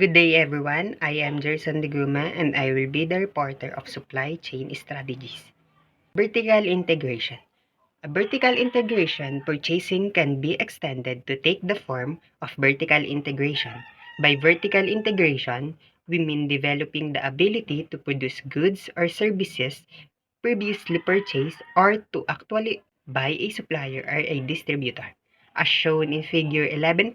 Good day everyone, I am Jerson Diguma and I will be the reporter of Supply Chain Strategies. Vertical integration. A vertical integration purchasing can be extended to take the form of vertical integration. By vertical integration, we mean developing the ability to produce goods or services previously purchased or to actually buy a supplier or a distributor. As shown in figure 11.2,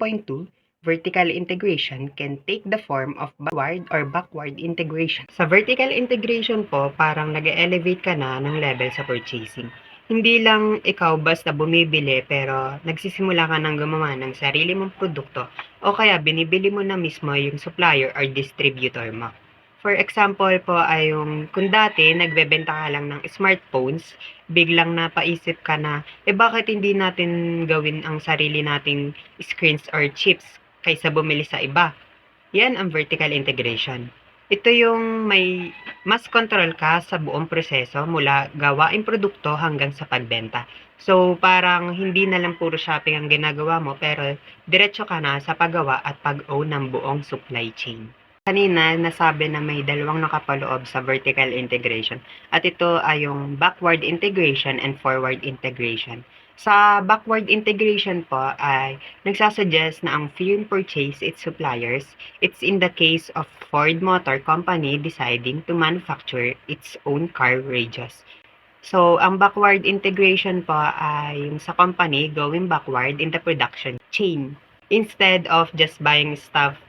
vertical integration can take the form of forward or backward integration. Sa vertical integration po, parang nag-elevate ka na ng level sa purchasing. Hindi lang ikaw basta bumibili pero nagsisimula ka ng gumawa ng sarili mong produkto o kaya binibili mo na mismo yung supplier or distributor mo. For example po ay yung kung dati nagbebenta ka lang ng smartphones, biglang napaisip ka na, bakit hindi natin gawin ang sarili nating screens or chips kaysa bumili sa iba? Yan ang vertical integration. Ito yung may mas control ka sa buong proseso mula gawaing produkto hanggang sa pagbenta. So, parang hindi na lang puro shopping ang ginagawa mo, pero diretso ka na sa paggawa at pag-own ng buong supply chain. Kanina, nasabi na may dalawang nakapaloob sa vertical integration at ito ay yung backward integration and forward integration. Sa backward integration po ay nagsasuggest na ang firm purchase its suppliers. It's in the case of Ford Motor Company deciding to manufacture its own car radius. So, ang backward integration po ay yung sa company going backward in the production chain. Instead of just buying stuff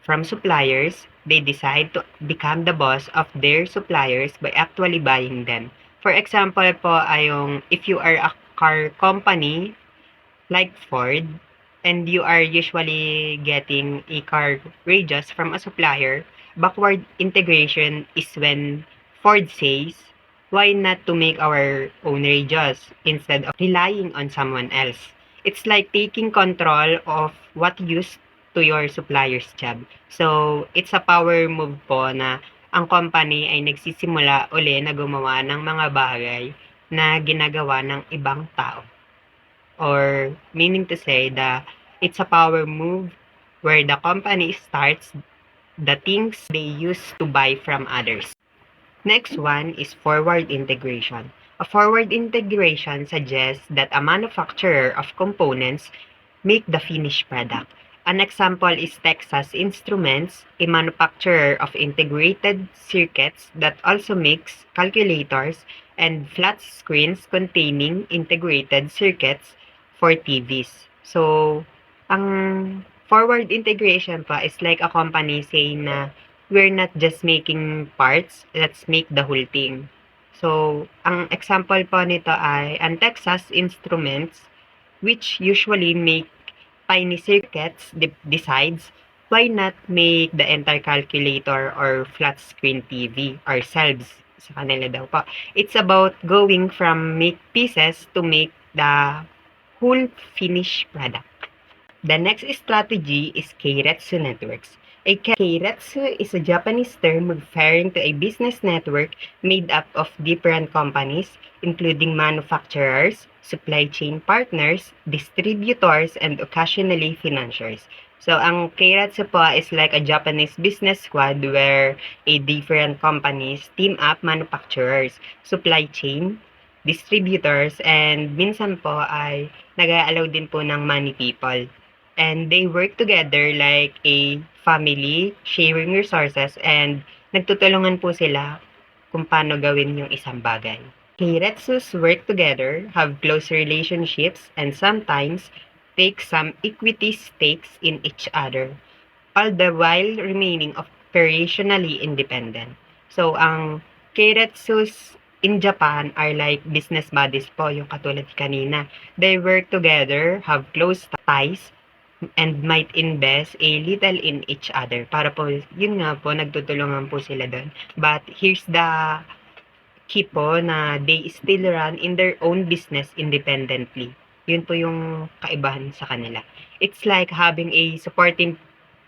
from suppliers, they decide to become the boss of their suppliers by actually buying them. For example po ay yung if you are a car company like Ford and you are usually getting a car radius from a supplier, backward integration is when Ford says, why not to make our own radius instead of relying on someone else? It's like taking control of what used to your supplier's job. So, it's a power move po na ang company ay nagsisimula uli na gumawa ng mga bagay na ginagawa ng ibang tao. Or meaning to say that it's a power move where the company starts the things they used to buy from others. Next one is forward integration. A forward integration suggests that a manufacturer of components make the finished product. An example is Texas Instruments, a manufacturer of integrated circuits that also makes calculators and flat screens containing integrated circuits for TVs. So, ang forward integration pa is like a company saying na we're not just making parts, let's make the whole thing. So, ang example po nito ay ang Texas Instruments, which usually make tiny circuits, decides why not make the entire calculator or flat screen TV ourselves. Sa kanila daw po. It's about going from make pieces to make the whole finished product. The next strategy is Keiretsu networks. A Keiretsu is a Japanese term referring to a business network made up of different companies, including manufacturers, supply chain partners, distributors, and occasionally financiers. So, ang Keiretsu po is like a Japanese business squad where a different companies team up manufacturers, supply chain, distributors, and minsan po ay nag-a-allow din po ng money people. And they work together like a family, sharing resources, and nagtutulungan po sila kung paano gawin yung isang bagay. Keiretsus work together, have close relationships, and sometimes take some equity stakes in each other, all the while remaining operationally independent. So, ang Keiretsus in Japan are like business buddies po, yung katulad kanina. They work together, have close ties, and might invest a little in each other. Para po, yun nga po, nagtutulungan po sila doon. But here's the key po na they still run in their own business independently. Yun po yung kaibahan sa kanila. It's like having a supporting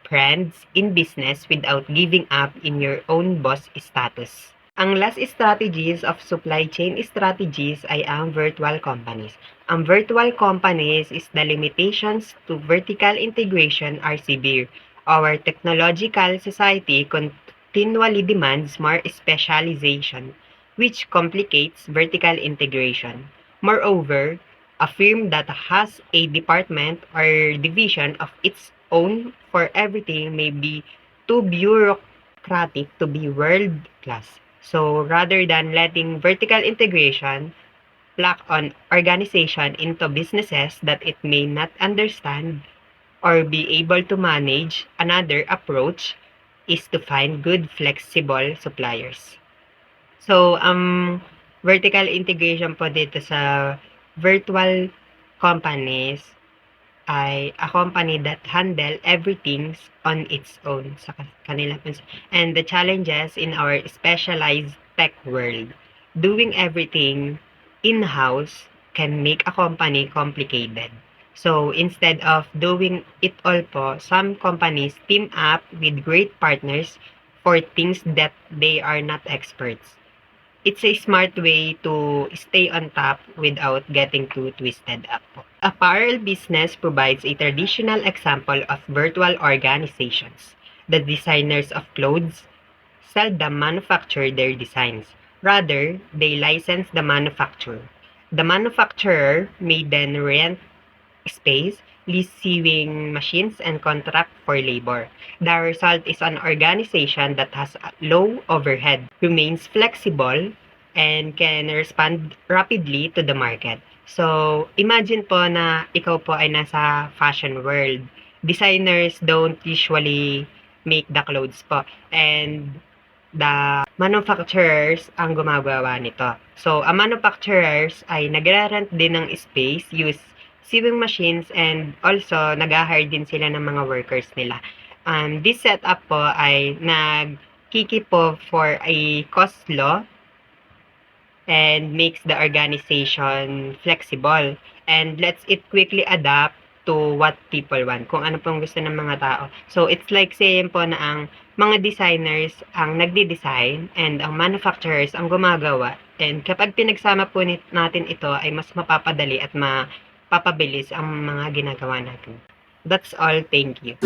friends in business without giving up in your own boss status. Ang last strategies of supply chain strategies ay ang virtual companies. Ang virtual companies is the limitations to vertical integration are severe. Our technological society continually demands more specialization, which complicates vertical integration. Moreover, a firm that has a department or division of its own for everything may be too bureaucratic to be world-class. So rather than letting vertical integration lack on organization into businesses that it may not understand or be able to manage, another approach is to find good flexible suppliers. So, vertical integration po dito sa virtual companies ay a company that handle everything on its own sa kanila. And the challenges in our specialized tech world, doing everything in-house can make a company complicated. So instead of doing it all po, some companies team up with great partners for things that they are not experts. It's a smart way to stay on top without getting too twisted up. Apparel business provides a traditional example of virtual organizations. The designers of clothes seldom manufacture their designs. Rather, they license the manufacturer. The manufacturer may then rent space, lease sewing machines, and contract for labor. The result is an organization that has a low overhead, remains flexible, and can respond rapidly to the market. So, imagine po na ikaw po ay nasa fashion world. Designers don't usually make the clothes po. And the manufacturers ang gumagawa nito. So, ang manufacturers ay nagre-rent din ng space, use sewing machines, and also nag-hire din sila ng mga workers nila. This setup po ay nagkiki po for a cost law and makes the organization flexible and lets it quickly adapt to what people want, kung ano pong gusto ng mga tao. So, it's like saying po na ang mga designers ang nagdi-design and ang manufacturers ang gumagawa. And kapag pinagsama po natin ito ay mas mapapadali at mapapabilis ang mga ginagawa natin. That's all. Thank you.